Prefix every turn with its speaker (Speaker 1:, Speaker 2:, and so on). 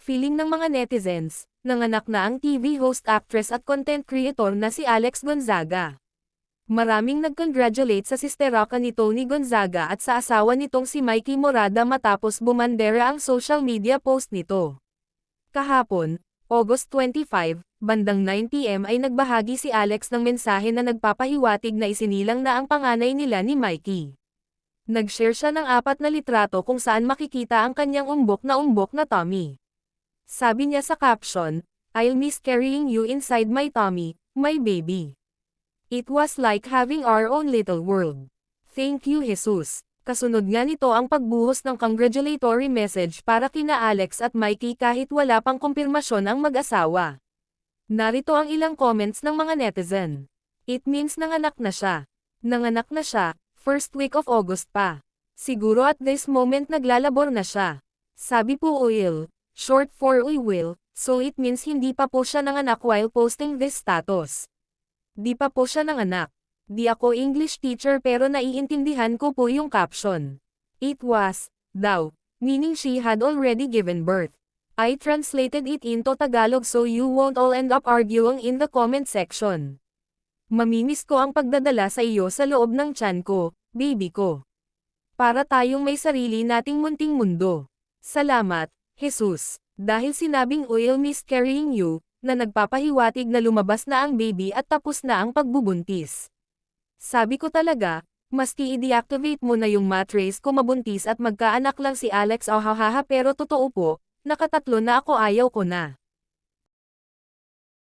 Speaker 1: Feeling ng mga netizens, nanganak na ang TV host, actress at content creator na si Alex Gonzaga. Maraming nag-congratulate sa sisteraka ni Tony Gonzaga at sa asawa nitong si Mikey Morada matapos bumandera ang social media post nito. Kahapon, August 25, bandang 9 PM ay nagbahagi si Alex ng mensahe na nagpapahiwatig na isinilang na ang panganay nila ni Mikey. Nag-share siya ng 4 na litrato kung saan makikita ang kanyang umbok na tummy. Sabi niya sa caption, "I'll miss carrying you inside my tummy, my baby. It was like having our own little world. Thank you, Jesus." Kasunod nga nito ang pagbuhos ng congratulatory message para kina Alex at Mikey kahit wala pang kumpirmasyon ang mag-asawa. Narito ang ilang comments ng mga netizen. "It means nanganak na siya. Nanganak na siya, first week of August pa. Siguro at this moment naglalabor na siya. Sabi po Will, short for Will, so it means hindi pa po siya nanganak while posting this status. Di pa po siya nanganak. Di ako English teacher pero naiintindihan ko po yung caption. It was, daw, meaning she had already given birth. I translated it into Tagalog so you won't all end up arguing in the comment section. Mamimiss ko ang pagdadala sa iyo sa loob ng tiyan ko, baby ko. Para tayong may sarili nating munting mundo. Salamat, Jesus." Dahil sinabing Will miss carrying you, na nagpapahiwatig na lumabas na ang baby at tapos na ang pagbubuntis. Sabi ko talaga, maski i-deactivate mo na yung mattrace ko mabuntis at magkaanak lang si Alex, ahahaha, pero totoo po, nakatatlo na ako, ayaw ko na.